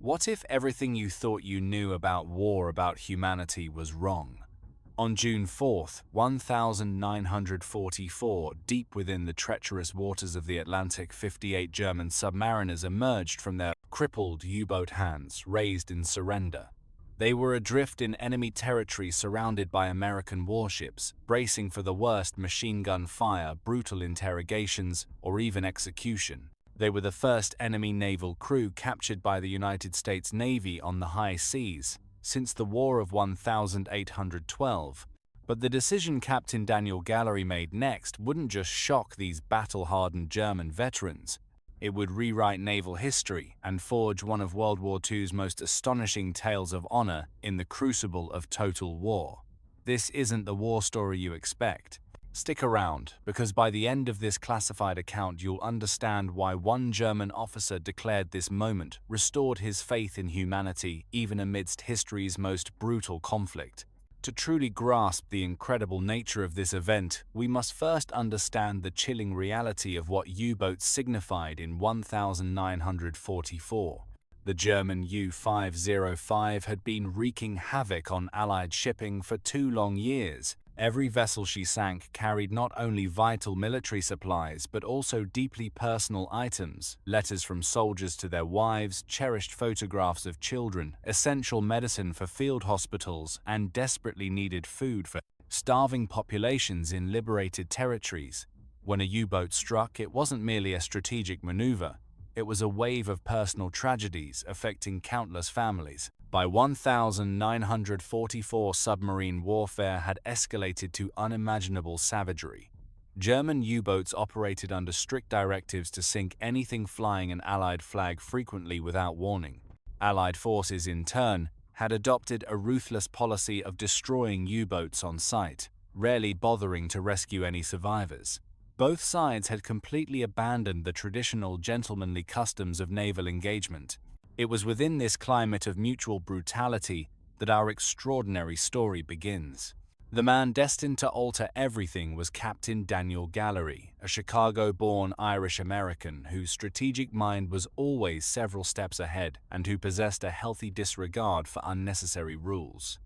What if everything you thought you knew about war about humanity was wrong? On June 4th, 1944, deep within the treacherous waters of the Atlantic, 58 German submariners emerged from their crippled U-boat hands, raised in surrender. They were adrift in enemy territory surrounded by American warships, bracing for the worst: machine gun fire, brutal interrogations, or even execution. They were the first enemy naval crew captured by the United States Navy on the high seas since the War of 1812. But the decision Captain Daniel Gallery made next wouldn't just shock these battle-hardened German veterans. It would rewrite naval history and forge one of World War II's most astonishing tales of honor in the crucible of total war. This isn't the war story you expect. Stick around, because by the end of this classified account you'll understand why one German officer declared this moment restored his faith in humanity even amidst history's most brutal conflict. To truly grasp the incredible nature of this event, we must first understand the chilling reality of what U-boats signified in 1944. The German U-505 had been wreaking havoc on Allied shipping for 2 long years. Every vessel she sank carried not only vital military supplies but also deeply personal items: letters from soldiers to their wives, cherished photographs of children, essential medicine for field hospitals, and desperately needed food for starving populations in liberated territories. When a U-boat struck, it wasn't merely a strategic maneuver. It was a wave of personal tragedies affecting countless families. By 1944, submarine warfare had escalated to unimaginable savagery. German U-boats operated under strict directives to sink anything flying an Allied flag, frequently without warning. Allied forces, in turn, had adopted a ruthless policy of destroying U-boats on sight, rarely bothering to rescue any survivors. Both sides had completely abandoned the traditional gentlemanly customs of naval engagement. It was within this climate of mutual brutality that our extraordinary story begins. The man destined to alter everything was Captain Daniel Gallery, a Chicago-born Irish-American whose strategic mind was always several steps ahead and who possessed a healthy disregard for unnecessary rules.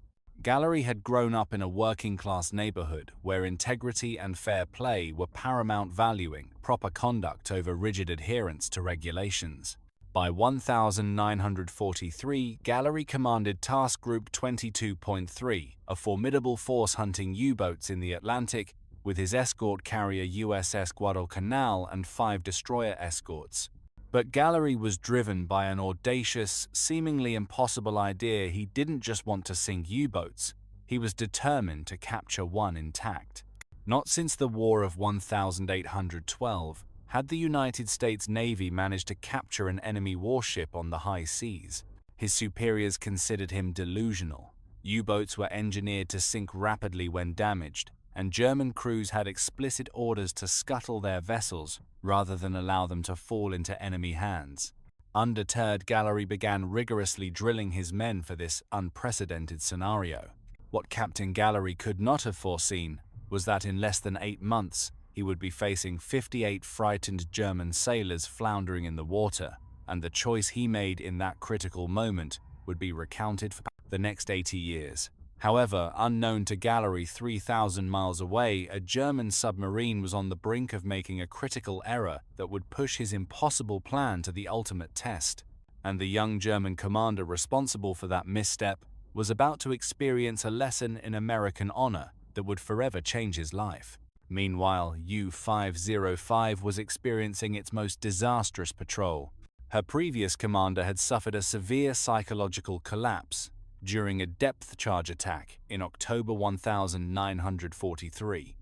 Gallery had grown up in a working-class neighborhood where integrity and fair play were paramount, valuing proper conduct over rigid adherence to regulations. By 1943, Gallery commanded Task Group 22.3, a formidable force hunting U-boats in the Atlantic, with his escort carrier USS Guadalcanal and 5 destroyer escorts. But Gallery was driven by an audacious, seemingly impossible idea. He didn't just want to sink U-boats, he was determined to capture one intact. Not since the War of 1812 had the United States Navy managed to capture an enemy warship on the high seas. His superiors considered him delusional. U-boats were engineered to sink rapidly when damaged, and German crews had explicit orders to scuttle their vessels rather than allow them to fall into enemy hands. Undeterred, Gallery began rigorously drilling his men for this unprecedented scenario. What Captain Gallery could not have foreseen was that in less than 8 months, he would be facing 58 frightened German sailors floundering in the water, and the choice he made in that critical moment would be recounted for the next 80 years. However, unknown to Gallery, 3,000 miles away, a German submarine was on the brink of making a critical error that would push his impossible plan to the ultimate test. And the young German commander responsible for that misstep was about to experience a lesson in American honor that would forever change his life. Meanwhile, U-505 was experiencing its most disastrous patrol. Her previous commander had suffered a severe psychological collapse during a depth charge attack in October 1943.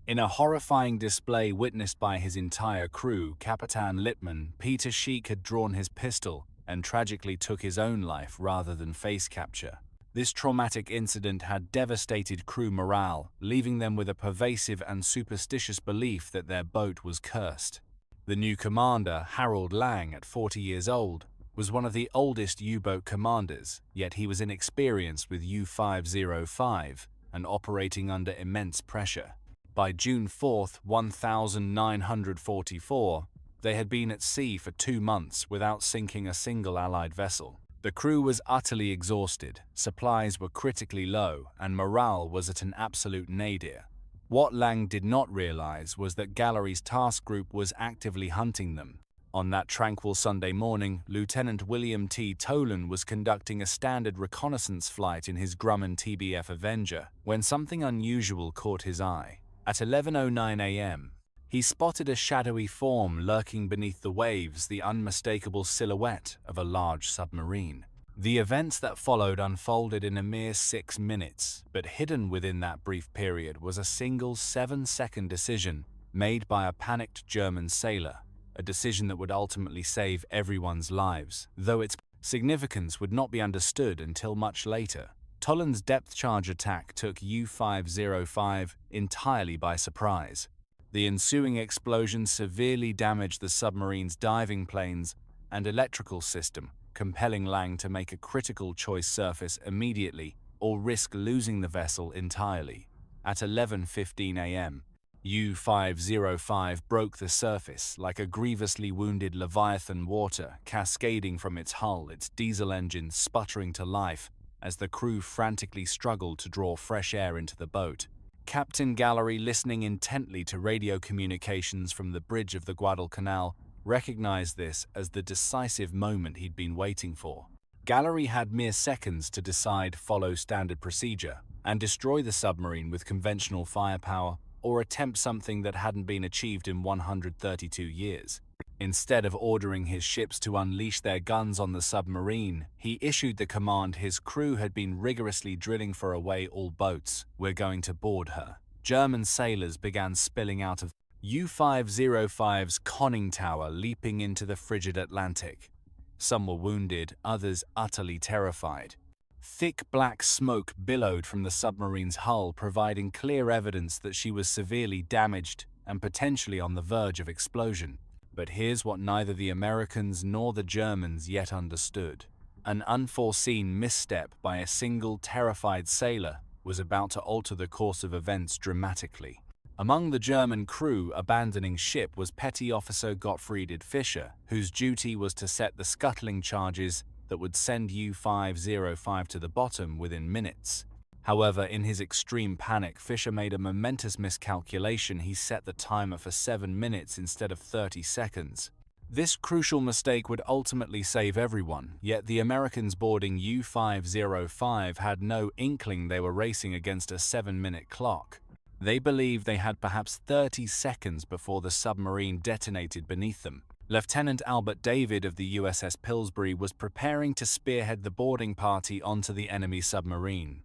In a horrifying display witnessed by his entire crew, Captain Littman Peter Sheik had drawn his pistol and tragically took his own life rather than face capture. This traumatic incident had devastated crew morale, leaving them with a pervasive and superstitious belief that their boat was cursed. The new commander, Harold Lang, at 40 years old, was one of the oldest U-boat commanders, yet he was inexperienced with U-505 and operating under immense pressure. By June 4, 1944, they had been at sea for 2 months without sinking a single Allied vessel. The crew was utterly exhausted, supplies were critically low, and morale was at an absolute nadir. What Lang did not realize was that Gallery's task group was actively hunting them. On that tranquil Sunday morning, Lieutenant William T. Tolan was conducting a standard reconnaissance flight in his Grumman TBF Avenger when something unusual caught his eye. At 11:09 a.m., he spotted a shadowy form lurking beneath the waves, the unmistakable silhouette of a large submarine. The events that followed unfolded in a mere 6 minutes, but hidden within that brief period was a single 7-second decision made by a panicked German sailor, a decision that would ultimately save everyone's lives, though its significance would not be understood until much later. Tolan's depth charge attack took U-505 entirely by surprise. The ensuing explosion severely damaged the submarine's diving planes and electrical system, compelling Lang to make a critical choice: surface immediately or risk losing the vessel entirely. At 11:15 a.m., U-505 broke the surface like a grievously wounded leviathan, water cascading from its hull, its diesel engine sputtering to life as the crew frantically struggled to draw fresh air into the boat. Captain Gallery, listening intently to radio communications from the bridge of the Guadalcanal, recognized this as the decisive moment he'd been waiting for. Gallery had mere seconds to decide: follow standard procedure and destroy the submarine with conventional firepower, or attempt something that hadn't been achieved in 132 years. Instead of ordering his ships to unleash their guns on the submarine, he issued the command his crew had been rigorously drilling for: away all boats, we're going to board her. German sailors began spilling out of U-505's conning tower, leaping into the frigid Atlantic. Some were wounded, others utterly terrified. Thick black smoke billowed from the submarine's hull, providing clear evidence that she was severely damaged and potentially on the verge of explosion. But here's what neither the Americans nor the Germans yet understood. An unforeseen misstep by a single terrified sailor was about to alter the course of events dramatically. Among the German crew abandoning ship was Petty Officer Gottfried Fischer, whose duty was to set the scuttling charges that would send U-505 to the bottom within minutes. However, in his extreme panic, Fischer made a momentous miscalculation. He set the timer for 7 minutes instead of 30 seconds. This crucial mistake would ultimately save everyone, yet the Americans boarding U-505 had no inkling they were racing against a 7-minute clock. They believed they had perhaps 30 seconds before the submarine detonated beneath them. Lieutenant Albert David of the USS Pillsbury was preparing to spearhead the boarding party onto the enemy submarine.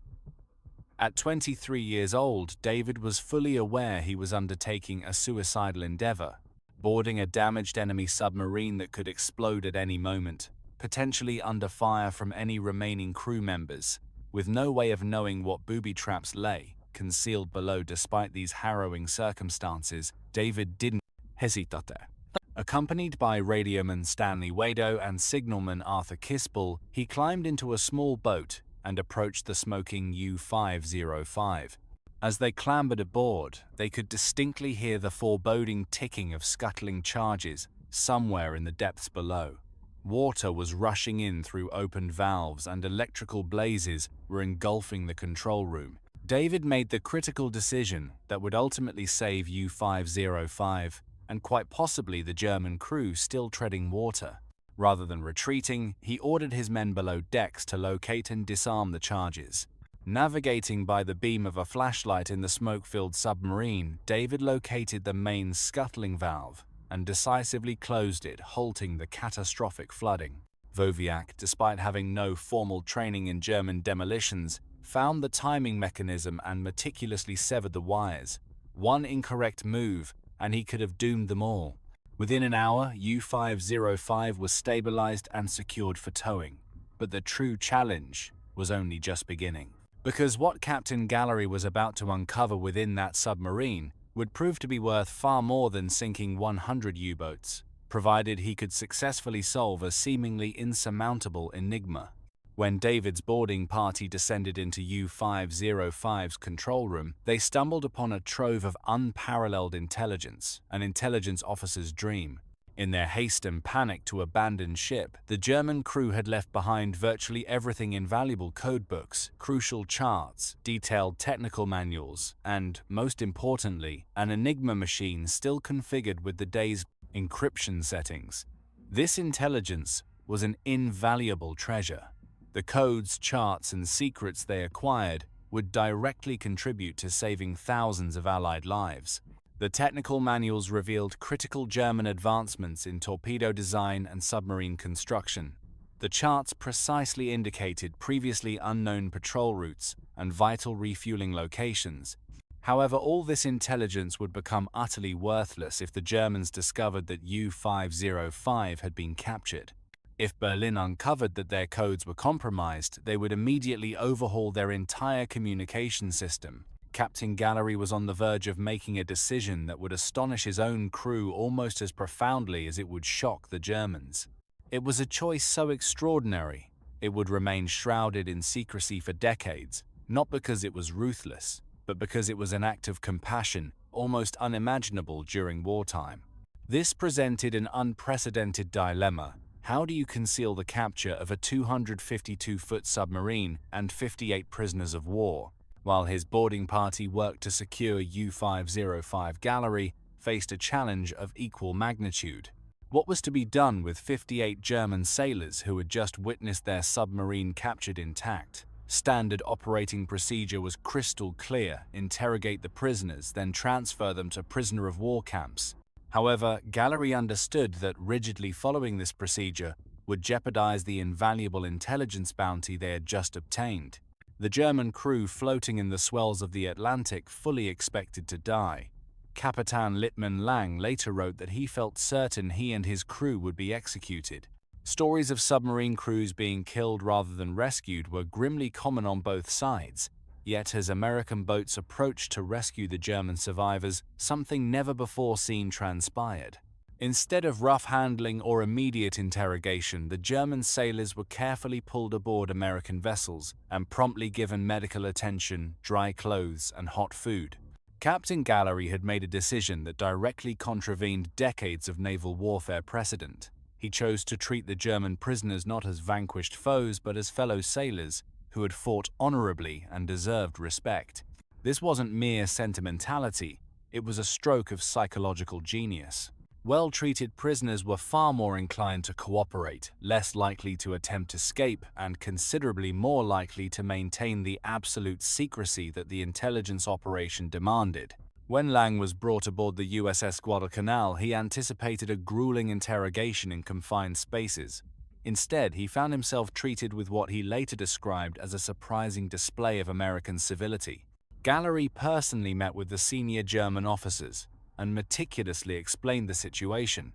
At 23 years old, David was fully aware he was undertaking a suicidal endeavor, boarding a damaged enemy submarine that could explode at any moment, potentially under fire from any remaining crew members, with no way of knowing what booby traps lay concealed below. Despite these harrowing circumstances, David didn't hesitate. Accompanied by radioman Stanley Wado and signalman Arthur Kispel, he climbed into a small boat and approached the smoking U-505. As they clambered aboard, they could distinctly hear the foreboding ticking of scuttling charges somewhere in the depths below. Water was rushing in through opened valves and electrical blazes were engulfing the control room. David made the critical decision that would ultimately save U-505 and quite possibly the German crew still treading water. Rather than retreating, he ordered his men below decks to locate and disarm the charges. Navigating by the beam of a flashlight in the smoke-filled submarine, David located the main scuttling valve and decisively closed it, halting the catastrophic flooding. Wojciech, despite having no formal training in German demolitions, found the timing mechanism and meticulously severed the wires. One incorrect move, and he could have doomed them all. Within an hour, U-505 was stabilized and secured for towing. But the true challenge was only just beginning. Because what Captain Gallery was about to uncover within that submarine would prove to be worth far more than sinking 100 U-boats, provided he could successfully solve a seemingly insurmountable enigma. When David's boarding party descended into U-505's control room, they stumbled upon a trove of unparalleled intelligence, an intelligence officer's dream. In their haste and panic to abandon ship, the German crew had left behind virtually everything: invaluable codebooks, crucial charts, detailed technical manuals, and, most importantly, an Enigma machine still configured with the day's encryption settings. This intelligence was an invaluable treasure. The codes, charts, and secrets they acquired would directly contribute to saving thousands of Allied lives. The technical manuals revealed critical German advancements in torpedo design and submarine construction. The charts precisely indicated previously unknown patrol routes and vital refueling locations. However, all this intelligence would become utterly worthless if the Germans discovered that U-505 had been captured. If Berlin uncovered that their codes were compromised, they would immediately overhaul their entire communication system. Captain Gallery was on the verge of making a decision that would astonish his own crew almost as profoundly as it would shock the Germans. It was a choice so extraordinary, it would remain shrouded in secrecy for decades, not because it was ruthless, but because it was an act of compassion almost unimaginable during wartime. This presented an unprecedented dilemma. How do you conceal the capture of a 252-foot submarine and 58 prisoners of war, while his boarding party worked to secure U-505 Gallery faced a challenge of equal magnitude? What was to be done with 58 German sailors who had just witnessed their submarine captured intact? Standard operating procedure was crystal clear: interrogate the prisoners, then transfer them to prisoner of war camps. However, Gallery understood that rigidly following this procedure would jeopardize the invaluable intelligence bounty they had just obtained. The German crew floating in the swells of the Atlantic fully expected to die. Captain Littmann Lang later wrote that he felt certain he and his crew would be executed. Stories of submarine crews being killed rather than rescued were grimly common on both sides. Yet as American boats approached to rescue the German survivors, something never before seen transpired. Instead of rough handling or immediate interrogation, the German sailors were carefully pulled aboard American vessels and promptly given medical attention, dry clothes, and hot food. Captain Gallery had made a decision that directly contravened decades of naval warfare precedent. He chose to treat the German prisoners not as vanquished foes but as fellow sailors who had fought honorably and deserved respect. This wasn't mere sentimentality, it was a stroke of psychological genius. Well-treated prisoners were far more inclined to cooperate, less likely to attempt escape, and considerably more likely to maintain the absolute secrecy that the intelligence operation demanded. When Lang was brought aboard the USS Guadalcanal, he anticipated a grueling interrogation in confined spaces. Instead, he found himself treated with what he later described as a surprising display of American civility. Gallery personally met with the senior German officers and meticulously explained the situation.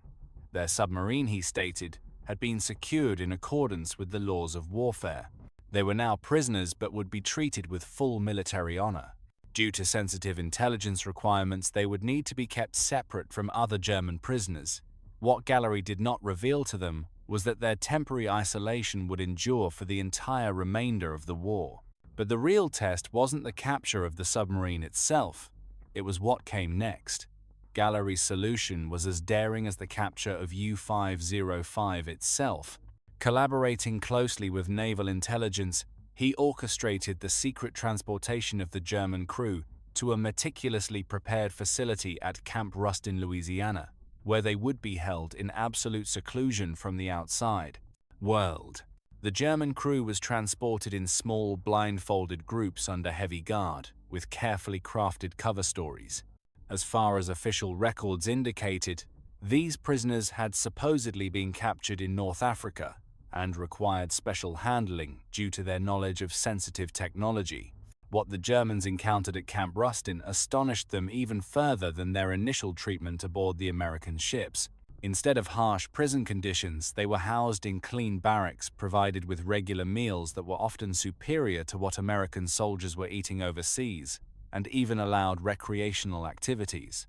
Their submarine, he stated, had been secured in accordance with the laws of warfare. They were now prisoners but would be treated with full military honor. Due to sensitive intelligence requirements, they would need to be kept separate from other German prisoners. What Gallery did not reveal to them was that their temporary isolation would endure for the entire remainder of the war. But the real test wasn't the capture of the submarine itself, it was what came next. Gallery's solution was as daring as the capture of U-505 itself. Collaborating closely with naval intelligence, he orchestrated the secret transportation of the German crew to a meticulously prepared facility at Camp Rustin, Louisiana, where they would be held in absolute seclusion from the outside world. The German crew was transported in small, blindfolded groups under heavy guard, with carefully crafted cover stories. As far as official records indicated, these prisoners had supposedly been captured in North Africa and required special handling due to their knowledge of sensitive technology. What the Germans encountered at Camp Rustin astonished them even further than their initial treatment aboard the American ships. Instead of harsh prison conditions, they were housed in clean barracks provided with regular meals that were often superior to what American soldiers were eating overseas, and even allowed recreational activities.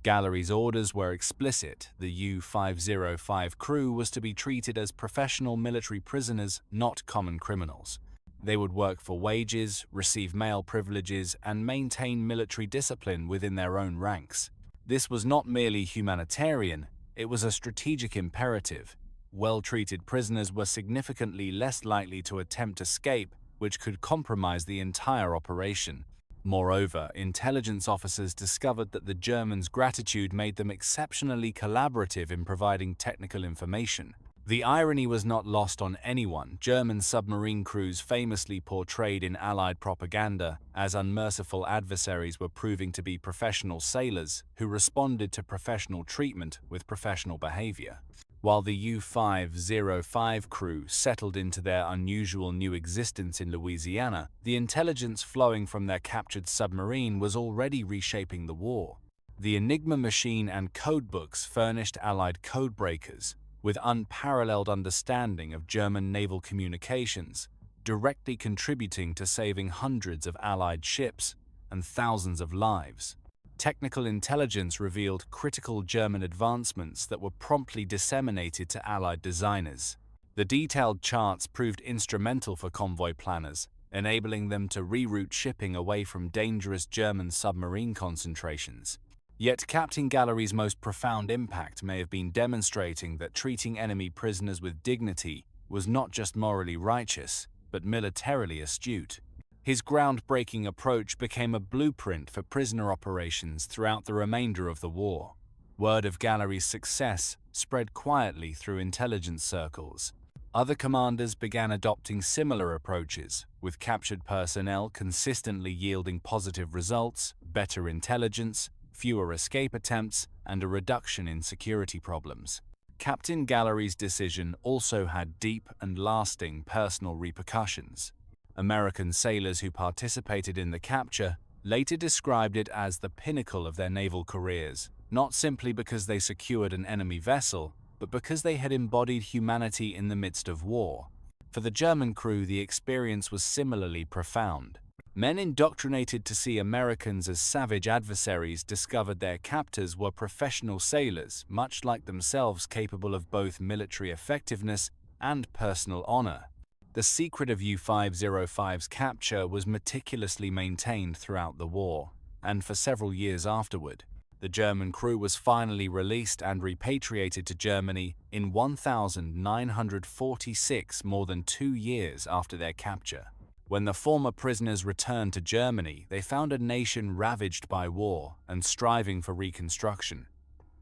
Gallery's orders were explicit. The U-505 crew was to be treated as professional military prisoners, not common criminals. They would work for wages, receive male privileges, and maintain military discipline within their own ranks. This was not merely humanitarian, It was a strategic imperative. Well-treated prisoners were significantly less likely to attempt escape, which could compromise the entire operation. Moreover, intelligence officers discovered that the Germans' gratitude made them exceptionally collaborative in providing technical information. The irony was not lost on anyone. German submarine crews famously portrayed in Allied propaganda as unmerciful adversaries were proving to be professional sailors who responded to professional treatment with professional behavior. While the U-505 crew settled into their unusual new existence in Louisiana, the intelligence flowing from their captured submarine was already reshaping the war. The Enigma machine and codebooks furnished Allied codebreakers with unparalleled understanding of German naval communications, directly contributing to saving hundreds of Allied ships and thousands of lives. Technical intelligence revealed critical German advancements that were promptly disseminated to Allied designers. The detailed charts proved instrumental for convoy planners, enabling them to reroute shipping away from dangerous German submarine concentrations. Yet Captain Gallery's most profound impact may have been demonstrating that treating enemy prisoners with dignity was not just morally righteous, but militarily astute. His groundbreaking approach became a blueprint for prisoner operations throughout the remainder of the war. Word of Gallery's success spread quietly through intelligence circles. Other commanders began adopting similar approaches, with captured personnel consistently yielding positive results, better intelligence, fewer escape attempts, and a reduction in security problems. Captain Gallery's decision also had deep and lasting personal repercussions. American sailors who participated in the capture later described it as the pinnacle of their naval careers, not simply because they secured an enemy vessel, but because they had embodied humanity in the midst of war. For the German crew, the experience was similarly profound. Men indoctrinated to see Americans as savage adversaries discovered their captors were professional sailors, much like themselves, capable of both military effectiveness and personal honor. The secret of U-505's capture was meticulously maintained throughout the war, and for several years afterward. The German crew was finally released and repatriated to Germany in 1946, more than 2 years after their capture. When the former prisoners returned to Germany, they found a nation ravaged by war and striving for reconstruction.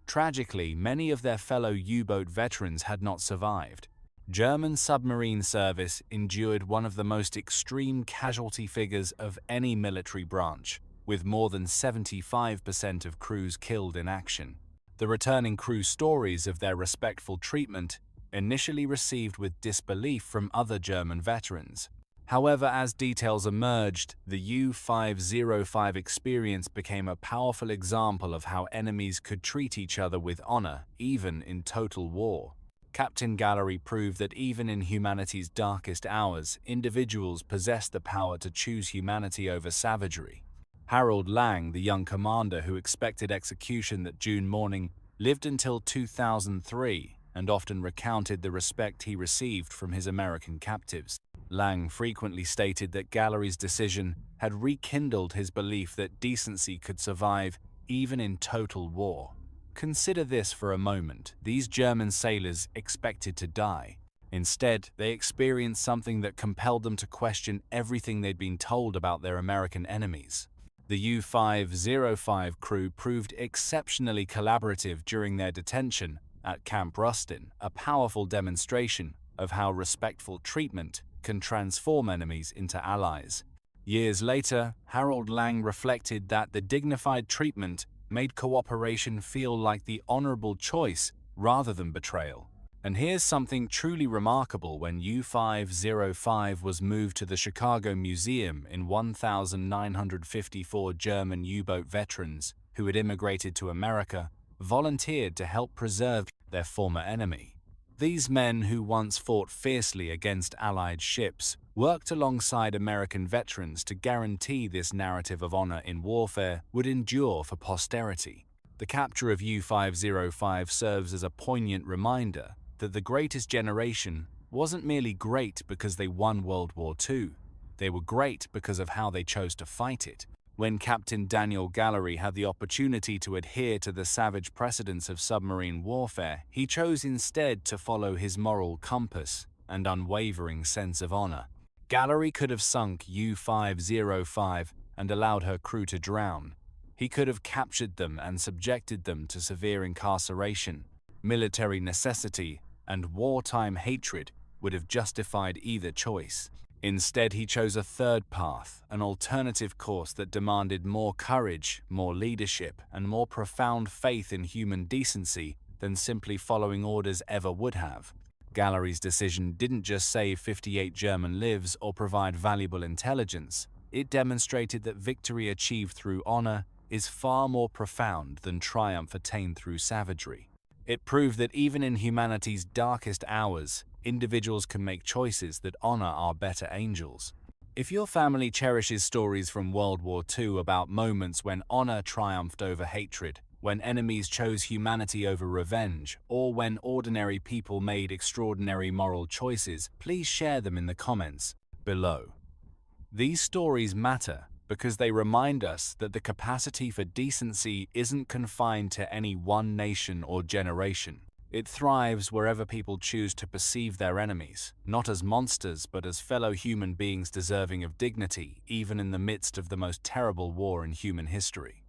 Tragically, many of their fellow U-boat veterans had not survived. German submarine service endured one of the most extreme casualty figures of any military branch, with more than 75% of crews killed in action. The returning crew stories of their respectful treatment initially received with disbelief from other German veterans. However, as details emerged, the U-505 experience became a powerful example of how enemies could treat each other with honor, even in total war. Captain Gallery proved that even in humanity's darkest hours, individuals possessed the power to choose humanity over savagery. Harold Lang, the young commander who expected execution that June morning, lived until 2003 and often recounted the respect he received from his American captives. Lang frequently stated that Gallery's decision had rekindled his belief that decency could survive even in total war. Consider this for a moment. These German sailors expected to die. Instead, they experienced something that compelled them to question everything they'd been told about their American enemies. The U-505 crew proved exceptionally collaborative during their detention at Camp Rustin, a powerful demonstration of how respectful treatment can transform enemies into allies. Years later, Harold Lang reflected that the dignified treatment made cooperation feel like the honorable choice rather than betrayal. And here's something truly remarkable: when U-505 was moved to the Chicago Museum, in 1,954 German U-boat veterans who had immigrated to America volunteered to help preserve their former enemy. These men, who once fought fiercely against Allied ships, worked alongside American veterans to guarantee this narrative of honor in warfare would endure for posterity. The capture of U-505 serves as a poignant reminder that the greatest generation wasn't merely great because they won World War II. They were great because of how they chose to fight it. When Captain Daniel Gallery had the opportunity to adhere to the savage precedents of submarine warfare, he chose instead to follow his moral compass and unwavering sense of honor. Gallery could have sunk U-505 and allowed her crew to drown. He could have captured them and subjected them to severe incarceration. Military necessity and wartime hatred would have justified either choice. Instead, he chose a third path, an alternative course that demanded more courage, more leadership, and more profound faith in human decency than simply following orders ever would have. Gallery's decision didn't just save 58 German lives or provide valuable intelligence. It demonstrated that victory achieved through honor is far more profound than triumph attained through savagery. It proved that even in humanity's darkest hours, individuals can make choices that honor our better angels. If your family cherishes stories from World War II about moments when honor triumphed over hatred, when enemies chose humanity over revenge, or when ordinary people made extraordinary moral choices, please share them in the comments below. These stories matter because they remind us that the capacity for decency isn't confined to any one nation or generation. It thrives wherever people choose to perceive their enemies, not as monsters but as fellow human beings deserving of dignity, even in the midst of the most terrible war in human history.